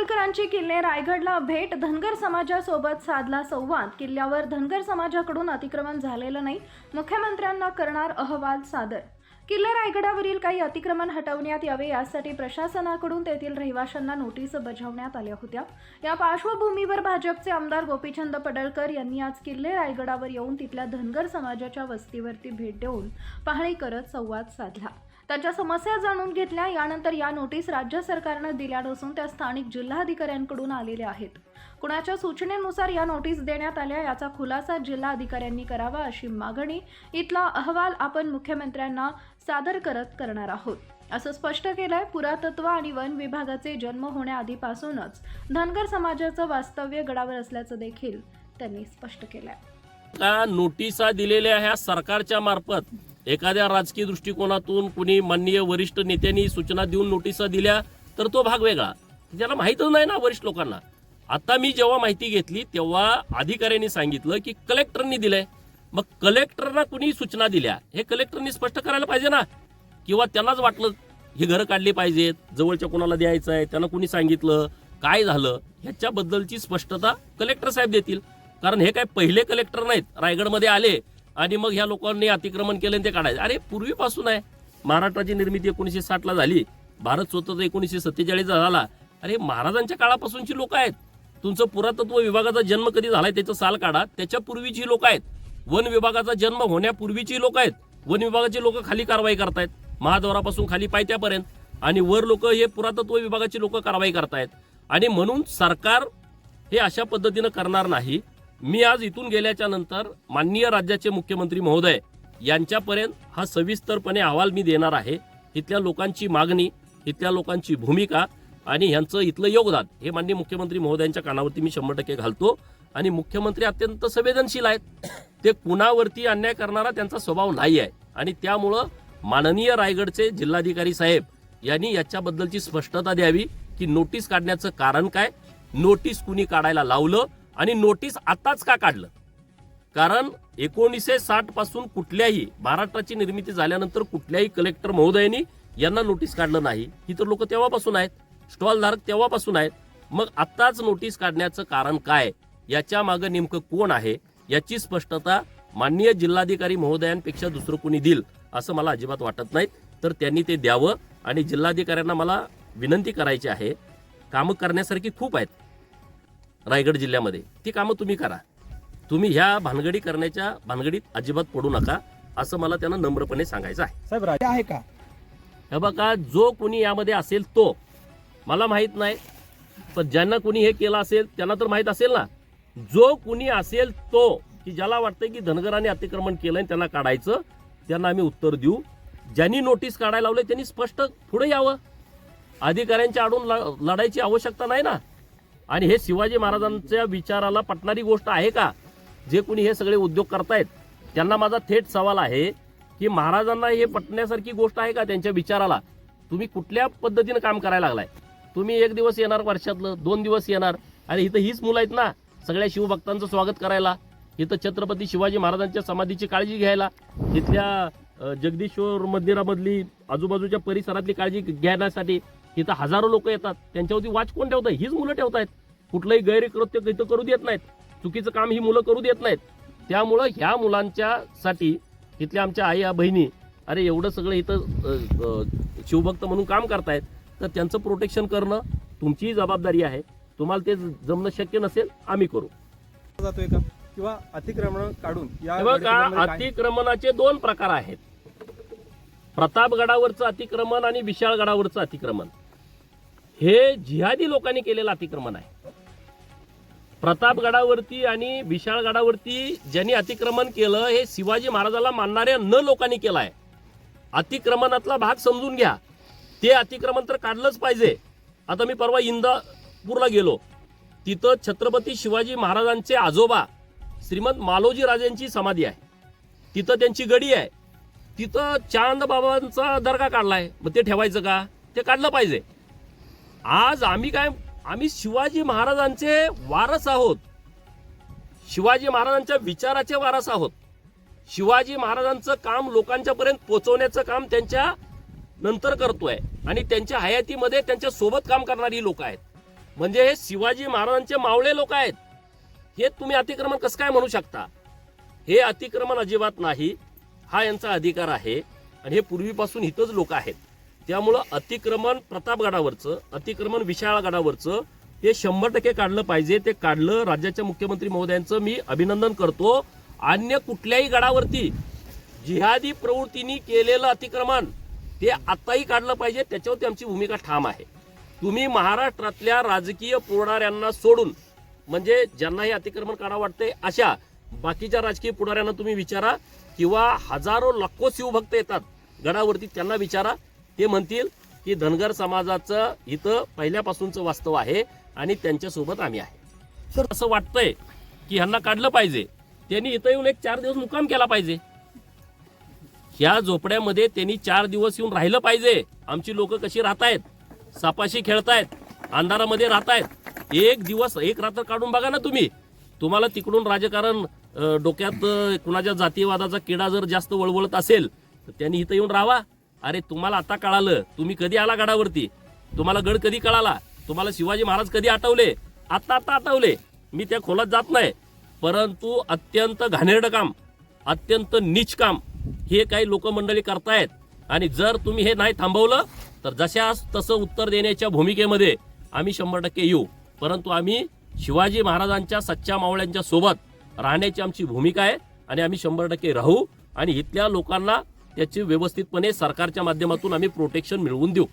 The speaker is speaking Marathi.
पडळकरांची किल्ले रायगडला भेट, धनगर समाजासोबत साधला संवाद. किल्ल्यावर धनगर समाजाकडून अतिक्रमण झालेलं नाही, मुख्यमंत्र्यांना करणार अहवाल सादर. किल्ले रायगडावरील काही अतिक्रमण हटवण्यात यावे यासाठी प्रशासनाकडून तेथील रहिवाशांना नोटीस बजावण्यात आल्या होत्या. या पार्श्वभूमीवर भाजपचे आमदार गोपीचंद पडळकर यांनी आज किल्ले रायगडावर येऊन तिथल्या धनगर समाजाच्या वस्तीवरती भेट देऊन पाहणी करत संवाद साधला. त्यांच्या समस्या जाणून घेतल्या. यानंतर या नोटीस राज्य सरकारनं दिल्या नसून त्या स्थानिक जिल्हाधिकाऱ्यांकडून आलेल्या आहेत. कुणाच्या सूचनेनुसार या नोटीस देण्यात आल्या याचा खुलासा जिल्हाधिकाऱ्यांनी करावा अशी मागणी इथला अहवाल आपण मुख्यमंत्र्यांना सादर करणार आहोत असं स्पष्ट केलंय. पुरातत्व आणि वन विभागाचे जन्म होण्याआधीपासूनच धनगर समाजाचं वास्तव्य गडावर असल्याचं देखील त्यांनी स्पष्ट केलंय. नोटिसा दिलेल्या ह्या सरकारच्या मार्फत एखाद्या राजकीय दृष्टिकोनातून कुणी माननीय वरिष्ठ नेत्यांनी सूचना देऊन नोटिसा दिल्या तर तो भाग वेगळा. त्याला माहीतच नाही ना वरिष्ठ लोकांना. आता मी जेव्हा माहिती घेतली तेव्हा अधिकाऱ्यांनी सांगितलं की कलेक्टरनी दिलंय. मग कलेक्टरना कुणी सूचना दिल्या हे कलेक्टरनी स्पष्ट करायला पाहिजे ना. किंवा त्यांनाच वाटलं ही घरं काढली पाहिजेत, जवळच्या कोणाला द्यायचं आहे, त्यांना कुणी सांगितलं, काय झालं ह्याच्याबद्दलची स्पष्टता कलेक्टर साहेब देतील. कारण हे काय पहिले कलेक्टर नाहीत, रायगडमध्ये आले आणि मग ह्या लोकांनी अतिक्रमण केलं ते काढायचं. अरे पूर्वीपासून आहे. महाराष्ट्राची निर्मिती 1960 झाली, भारत स्वतंत्र 1947 झाला. अरे महाराजांच्या काळापासूनची लोक आहेत. तुमचं पुरातत्व विभागाचा जन्म कधी झालाय त्याचं साल काढा, त्याच्या पूर्वीची लोक आहेत. वन विभागाचा जन्म होण्यापूर्वीची लोक आहेत. वन विभागाचे लोक खाली कारवाई करतायत, महाद्वारापासून खाली पायथ्यापर्यंत, आणि वर लोक हे पुरातत्व विभागाची लोक कारवाई करतायत. आणि म्हणून सरकार हे अशा पद्धतीनं करणार नाही. मी आज इथून गेल्याच्या नंतर माननीय राज्याचे मुख्यमंत्री महोदय यांच्यापर्यंत हा सविस्तरपणे अहवाल मी देणार आहे. इथल्या लोकांची मागणी, इथल्या लोकांची भूमिका आणि यांचं इथलं योगदान हे माननीय मुख्यमंत्री महोदयांच्या कानावरती मी 100% घालतो. आणि मुख्यमंत्री अत्यंत संवेदनशील आहेत. ते कुणावरती अन्याय करणारा त्यांचा स्वभाव नाही आहे. आणि त्यामुळं माननीय रायगडचे जिल्हाधिकारी साहेब यांनी याच्याबद्दलची स्पष्टता द्यावी की नोटीस काढण्याचं कारण काय, नोटीस कुणी काढायला लावलं आणि नोटीस आताच का काढलं. कारण 1960 पासून कुठल्याही महाराष्ट्राची निर्मिती झाल्यानंतर कुठल्याही कलेक्टर महोदयांनी यांना नोटीस काढलं नाही. ही तर लोक तेव्हापासून आहेत, स्टॉल धारक तेव्हापासून आहेत. मग आताच नोटीस काढण्याचं कारण काय, याच्या मागे नेमकं कोण आहे याची स्पष्टता माननीय जिल्हाधिकारी महोदयांपेक्षा दुसरं कोणी देईल असं मला अजिबात वाटत नाही. तर त्यांनी ते द्यावं. आणि जिल्हाधिकाऱ्यांना मला विनंती करायची आहे, कामं करण्यासारखी खूप आहेत रायगड जिल्ह्यामध्ये, ती कामं तुम्ही करा. तुम्ही ह्या भानगडी करण्याच्या भानगडीत अजिबात पडू नका असं मला त्यांना नम्रपणे सांगायचं आहे. साहेब राजा आहे का हे बघा, जो कोणी यामध्ये असेल तो मला माहीत नाही, पण ज्यांना कोणी हे केलं असेल त्यांना तर माहीत असेल ना. जो कोणी असेल तो की ज्याला वाटतं की धनगरांनी अतिक्रमण केलंय त्यांना काढायचं, त्यांना आम्ही उत्तर देऊ. ज्यांनी नोटीस काढायला लावले त्यांनी स्पष्ट पुढे यावं. अधिकाऱ्यांच्या आडून लढायची आवश्यकता नाही ना. आणि हे शिवाजी महाराजांच्या विचाराला पटणारी गोष्ट आहे का. जे कोणी हे सगळे उद्योग करतायत त्यांना माझा थेट सवाल आहे की महाराजांना हे पटण्यासारखी गोष्ट आहे का त्यांच्या विचाराला. तुम्ही कुठल्या पद्धतीनं काम करायला लागलाय. तुम्ही 1 दिवस येणार, वर्षातलं 2 दिवस येणार, आणि इथं हीच मुलं आहेत ना सगळ्या शिवभक्तांचं स्वागत करायला, इथं छत्रपती शिवाजी महाराजांच्या समाधीची काळजी घ्यायला, इथल्या जगदीश्वर मंदिरामधली आजूबाजूच्या परिसरातली काळजी घेण्यासाठी इथं हजारो लोक येतात. त्यांच्यावरती वाच कोण ठेवत आहे, हीच मुलं ठेवतायत. कुठलंही गैरकृत्य इथं करू देत नाहीत, चुकीचं काम ही मुलं करू देत नाहीत. त्यामुळं ह्या मुलांच्यासाठी इथल्या आमच्या आई बहिणी अरे एवढं सगळं इथं शिवभक्त म्हणून काम करतायत, तर त्यांचं प्रोटेक्शन करणं तुमचीही जबाबदारी आहे. तुम्हाला ते जमणं शक्य नसेल आम्ही करू. जातोय का किंवा अतिक्रमण काढून या अतिक्रमणाचे 2 प्रकार आहेत. प्रतापगडावरचं अतिक्रमण आणि विशाळगडावरचं अतिक्रमण हे जिहादी लोकांनी केलेलं अतिक्रमण आहे. प्रतापगडावरती आणि विशाळगडावरती ज्यांनी अतिक्रमण केलं हे शिवाजी महाराजाला मानणाऱ्या लोकांनी केलं आहे. अतिक्रमणातला भाग समजून घ्या. ते अतिक्रमण तर काढलंच पाहिजे. आता मी परवा इंदापूरला गेलो, तिथं छत्रपती शिवाजी महाराजांचे आजोबा श्रीमंत मालोजी राजांची समाधी आहे, तिथं त्यांची गडी आहे, तिथं चांद बाबांचा दर्गा काढलाय. मग ते ठेवायचं का, ते काढलं पाहिजे. आज आम्ही शिवाजी महाराजांचे वारस आहोत, शिवाजी महाराजांच्या विचाराचे वारस आहोत. शिवाजी महाराजांचं काम लोकांच्यापर्यंत पोहोचवण्याचं काम त्यांच्या नंतर करतोय आणि त्यांच्या हयातीमध्ये त्यांच्या सोबत काम करणारी लोक आहेत. म्हणजे हे शिवाजी महाराजांचे मावळे लोक आहेत. हे तुम्ही अतिक्रमण कसं काय म्हणू शकता? हे अतिक्रमण अजिबात नाही, हा यांचा अधिकार आहे आणि हे पूर्वीपासून इथंच लोक आहेत. त्यामुळं अतिक्रमण प्रतापगडावरचं, अतिक्रमण विशाळगडावरचं हे 100% काढलं पाहिजे. ते काढलं. राज्याच्या मुख्यमंत्री महोदयांचं मी अभिनंदन करतो. अन्य कुठल्याही गडावरती जिहादी प्रवृत्तीने केलेलं अतिक्रमण ते आताही काढलं पाहिजे. त्याच्यावरती आमची भूमिका ठाम आहे. तुम्ही महाराष्ट्रातल्या राजकीय पुढाऱ्यांना सोडून, म्हणजे ज्यांना हे अतिक्रमण काढावं वाटतंय अशा बाकीच्या राजकीय पुढाऱ्यांना तुम्ही विचारा, किंवा हजारो लाखो शिवभक्त येतात गडावरती, त्यांना विचारा. ते म्हणतील की धनगर समाजाचं इथं पहिल्यापासूनचं वास्तव आहे आणि त्यांच्यासोबत आम्ही आहे. सर, असं वाटतंय की ह्यांना काढलं पाहिजे. त्यांनी इथं येऊन 4 दिवस मुक्काम केला पाहिजे. ह्या झोपड्यामध्ये त्यांनी 4 दिवस येऊन राहिलं पाहिजे. आमची लोक कशी राहतायत, सापाशी खेळतायत, अंधारामध्ये राहतायत. एक दिवस एक रात्र काढून बघा ना तुम्ही. तुम्हाला तिकडून राजकारण डोक्यात कुणाच्या जातीवादाचा किडा जर जास्त वळवळत असेल तर त्यांनी इथं येऊन राहावा. अरे तुम्हाला आता कळालं, तुम्ही कधी आला गडावरती? तुम्हाला गड कधी कळाला? तुम्हाला शिवाजी महाराज कधी आठवले? आता आठवले. मी त्या खोलात जात नाही, परंतु अत्यंत घाणेरडं काम, अत्यंत नीच काम हे काही लोकमंडळी करतायत. आणि जर तुम्ही हे नाही थांबवलं तर जशास तसं उत्तर देण्याच्या भूमिकेमध्ये आम्ही 100% येऊ. परंतु आम्ही शिवाजी महाराजांच्या सच्च्या मावळ्यांच्या सोबत राहण्याची आमची भूमिका आहे आणि आम्ही 100% राहू आणि इथल्या लोकांना त्याची व्यवस्थितपणे सरकारच्या माध्यमातून आम्ही प्रोटेक्शन मिळवून देऊ.